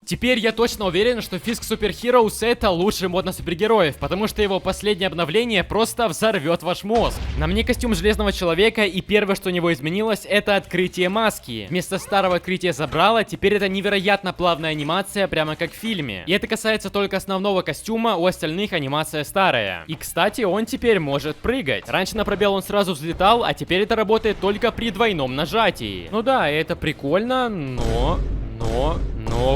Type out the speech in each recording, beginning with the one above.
Теперь я точно уверен, что Fisk Super Heroes это лучший мод на супергероев, потому что его последнее обновление просто взорвет ваш мозг. На мне костюм Железного Человека, и первое, что у него изменилось, это открытие маски. Вместо старого открытия забрала, теперь это невероятно плавная анимация, прямо как в фильме. И это касается только основного костюма, у остальных анимация старая. И кстати, он теперь может прыгать. Раньше на пробел он сразу взлетал, а теперь это работает только при двойном нажатии. Ну да, это прикольно, но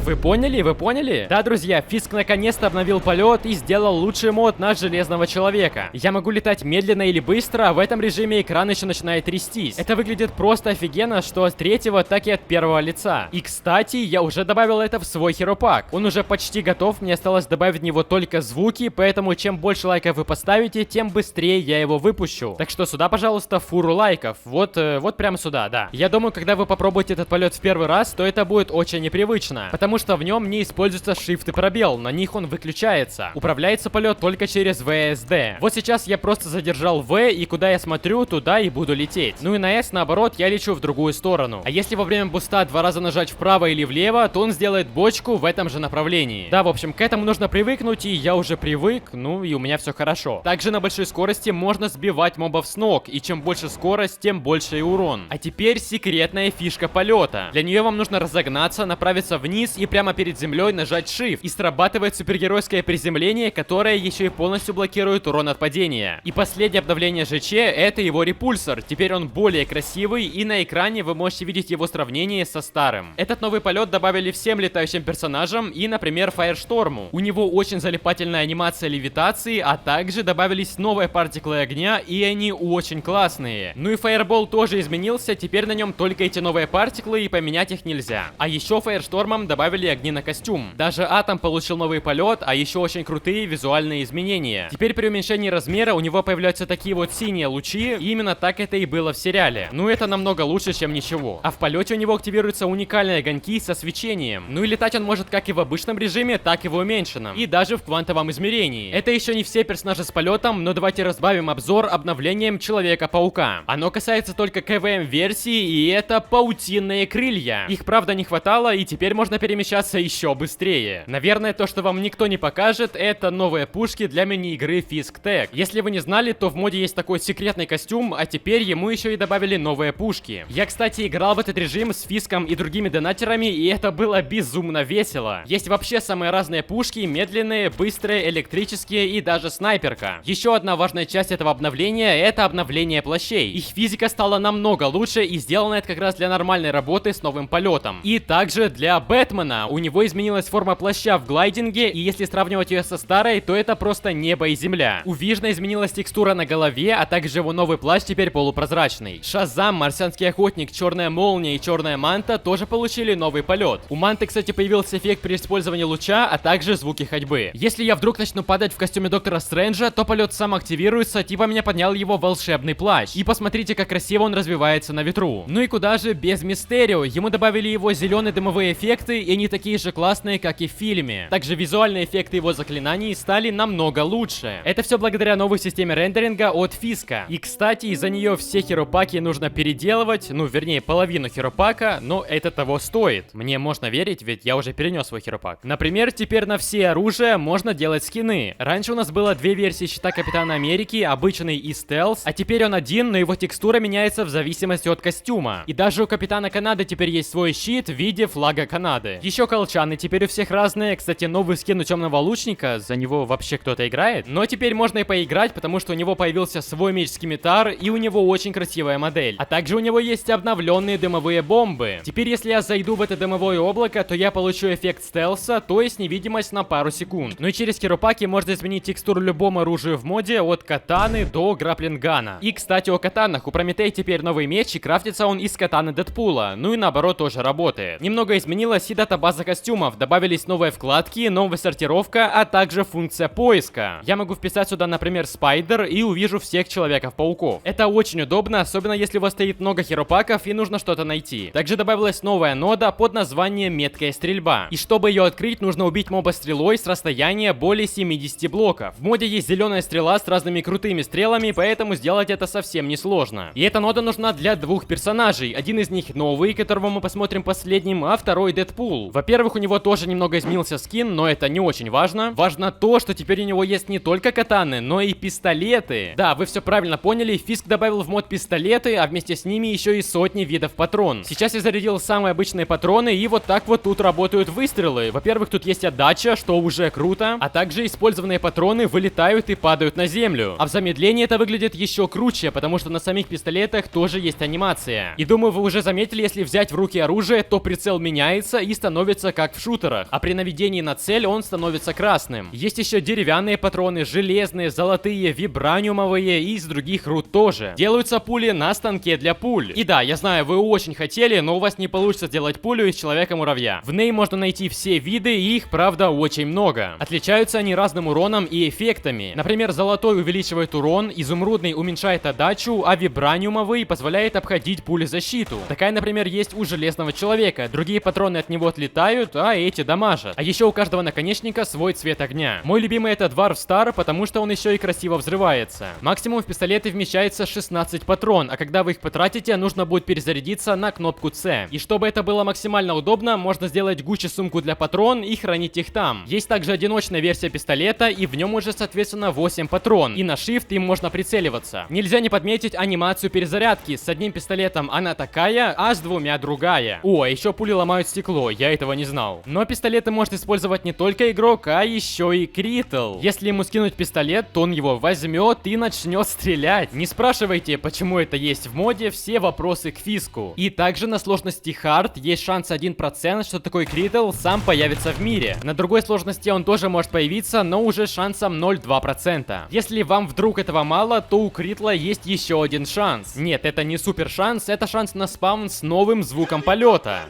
вы поняли? Вы поняли? Да, друзья, Фиск наконец-то обновил полет и сделал лучший мод на Железного Человека. Я могу летать медленно или быстро, а в этом режиме экран еще начинает трястись. Это выглядит просто офигенно, что от третьего, так и от первого лица. И, кстати, я уже добавил это в свой херопак. Он уже почти готов, мне осталось добавить в него только звуки, поэтому чем больше лайков вы поставите, тем быстрее я его выпущу. Так что сюда, пожалуйста, фуру лайков. Вот прямо сюда, да. Я думаю, когда вы попробуете этот полет в первый раз, то это будет очень непривычно, потому что в нем не используется Shift и пробел, на них он выключается. Управляется полет только через VSD. Вот сейчас я просто задержал V, и куда я смотрю, туда и буду лететь. Ну и на S, наоборот, я лечу в другую сторону. А если во время буста 2 раза нажать вправо или влево, то он сделает бочку в этом же направлении. Да, в общем, к этому нужно привыкнуть, и я уже привык, ну и у меня все хорошо. Также на большой скорости можно сбивать мобов с ног, и чем больше скорость, тем больше и урон. А теперь секретная фишка полета. Для нее вам нужно разогнаться, направиться вниз и прямо перед землей нажать Shift. И срабатывает супергеройское приземление, которое еще и полностью блокирует урон от падения. И последнее обновление ЖЧ это его репульсор. Теперь он более красивый, и на экране вы можете видеть его сравнение со старым. Этот новый полет добавили всем летающим персонажам и, например, Фаершторму. У него очень залипательная анимация левитации, а также добавились новые партиклы огня, и они очень классные. Ну и Фаербол тоже изменился, теперь на нем только эти новые партиклы, и поменять их нельзя. А еще Фаерштормом добавили огни на костюм. Даже Атом получил новый полет, а еще очень крутые визуальные изменения. Теперь при уменьшении размера у него появляются такие вот синие лучи, и именно так это и было в сериале. Ну это намного лучше, чем ничего. А в полете у него активируются уникальные огоньки со свечением. Ну и летать он может как и в обычном режиме, так и в уменьшенном. И даже в квантовом измерении. Это еще не все персонажи с полетом, но давайте разбавим обзор обновлением Человека-паука. Оно касается только КВМ-версии, и это паутинные крылья. Их правда не хватало, и теперь можно перемещаться еще быстрее. Наверное, то, что вам никто не покажет, это новые пушки для мини-игры Fisk Tag. Если вы не знали, то в моде есть такой секретный костюм, а теперь ему еще и добавили новые пушки. Я, кстати, играл в этот режим с Фиском и другими донатерами, и это было безумно весело. Есть вообще самые разные пушки, медленные, быстрые, электрические и даже снайперка. Еще одна важная часть этого обновления — это обновление плащей. Их физика стала намного лучше, и сделано это как раз для нормальной работы с новым полетом. И также для Бэтмена. У него изменилась форма плаща в глайдинге, и если сравнивать ее со старой, то это просто небо и земля. У Вижна изменилась текстура на голове, а также его новый плащ теперь полупрозрачный. Шазам, Марсианский охотник, Черная молния и Черная манта тоже получили новый полет. У манты, кстати, появился эффект при использовании луча, а также звуки ходьбы. Если я вдруг начну падать в костюме Доктора Стрэнджа, то полет сам активируется, типа меня поднял его волшебный плащ. И посмотрите, как красиво он развивается на ветру. Ну и куда же без Мистерио? Ему добавили его зеленые дымовые эффекты, и они такие же классные, как и в фильме. Также визуальные эффекты его заклинаний стали намного лучше. Это все благодаря новой системе рендеринга от Фиска. И, кстати, из-за нее все херопаки нужно переделывать, ну, вернее, половину херопака, но это того стоит. Мне можно верить, ведь я уже перенес свой херопак. Например, теперь на все оружия можно делать скины. Раньше у нас было две версии щита Капитана Америки, обычный и стелс, а теперь он один, но его текстура меняется в зависимости от костюма. И даже у Капитана Канады теперь есть свой щит в виде флага Канады. Еще колчаны теперь у всех разные. Кстати, новый скин у Темного Лучника, за него вообще кто-то играет. Но теперь можно и поиграть, потому что у него появился свой меч Скимитар, и у него очень красивая модель. А также у него есть обновленные дымовые бомбы. Теперь, если я зайду в это дымовое облако, то я получу эффект стелса, то есть невидимость на пару секунд. Ну и через херопаки можно изменить текстуру любому оружию в моде, от катаны до граплингана. И, кстати, о катанах. У Прометея теперь новый меч, и крафтится он из катаны Дэдпула. Ну и наоборот тоже работает. Немного изменилась и датабаза костюмов. Добавились новые вкладки, новая сортировка, а также функция поиска. Я могу вписать сюда, например, Спайдер, и увижу всех Человеков-пауков. Это очень удобно, особенно если у вас стоит много херопаков и нужно что-то найти. Также добавилась новая нода под названием Меткая стрельба. И чтобы ее открыть, нужно убить моба стрелой с расстояния более 70 блоков. В моде есть зеленая стрела с разными крутыми стрелами, поэтому сделать это совсем несложно. И эта нода нужна для двух персонажей. Один из них новый, которого мы посмотрим последним, а второй Дэдпул. Дэдпул. Во-первых, у него тоже немного изменился скин, но это не очень важно. Важно то, что теперь у него есть не только катаны, но и пистолеты. Да, вы все правильно поняли, Фиск добавил в мод пистолеты, а вместе с ними еще и сотни видов патрон. Сейчас я зарядил самые обычные патроны, и вот так вот тут работают выстрелы. Во-первых, тут есть отдача, что уже круто, а также использованные патроны вылетают и падают на землю. А в замедлении это выглядит еще круче, потому что на самих пистолетах тоже есть анимация. И думаю, вы уже заметили, если взять в руки оружие, то прицел меняется и становится как в шутерах, а при наведении на цель он становится красным. Есть еще деревянные патроны, железные, золотые, вибраниумовые и из других руд тоже. Делаются пули на станке для пуль. И да, я знаю, вы очень хотели, но у вас не получится сделать пулю из Человека-муравья. В ней можно найти все виды, и их, правда, очень много. Отличаются они разным уроном и эффектами. Например, золотой увеличивает урон, изумрудный уменьшает отдачу, а вибраниумовый позволяет обходить пулезащиту. Такая, например, есть у Железного Человека. Другие патроны от него отлетают, а эти дамажат. А еще у каждого наконечника свой цвет огня. Мой любимый это Dwarf Star, потому что он еще и красиво взрывается. Максимум в пистолеты вмещается 16 патрон, а когда вы их потратите, нужно будет перезарядиться на кнопку C. И чтобы это было максимально удобно, можно сделать Gucci сумку для патрон и хранить их там. Есть также одиночная версия пистолета, и в нем уже соответственно 8 патрон. И на Shift им можно прицеливаться. Нельзя не подметить анимацию перезарядки. С одним пистолетом она такая, а с двумя другая. О, а еще пули ломают стекло, я этого не знал. Но пистолеты может использовать не только игрок, а еще и Критл. Если ему скинуть пистолет, то он его возьмет и начнет стрелять. Не спрашивайте, почему это есть в моде, все вопросы к Фиску. И также на сложности Hard есть шанс 1%, что такой Критл сам появится в мире. На другой сложности он тоже может появиться, но уже шансом 0,2%. Если вам вдруг этого мало, то у Критла есть еще один шанс. Нет, это не супер шанс, это шанс на спаун с новым звуком полета.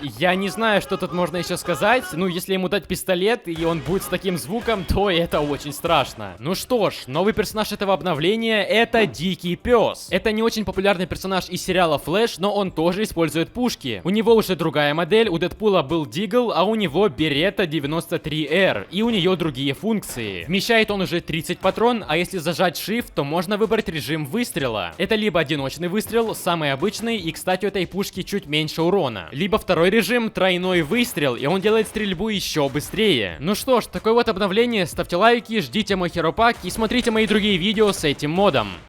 Я не знаю, что тут можно еще сказать. Ну, если ему дать пистолет, и он будет с таким звуком, то это очень страшно. Ну что ж, новый персонаж этого обновления — это Дикий Пес. Это не очень популярный персонаж из сериала Флэш, но он тоже использует пушки. У него уже другая модель, у Дэдпула был Дигл, а у него Беретта 93R, и у нее другие функции. Вмещает он уже 30 патрон, а если зажать Shift, то можно выбрать режим выстрела. Это либо одиночный выстрел, самый обычный, и, кстати, у этой пушки чуть меньше урона, либо второй режим тройной выстрел, и он делает стрельбу еще быстрее. Ну что ж, такое вот обновление. Ставьте лайки, ждите мой херопак и смотрите мои другие видео с этим модом.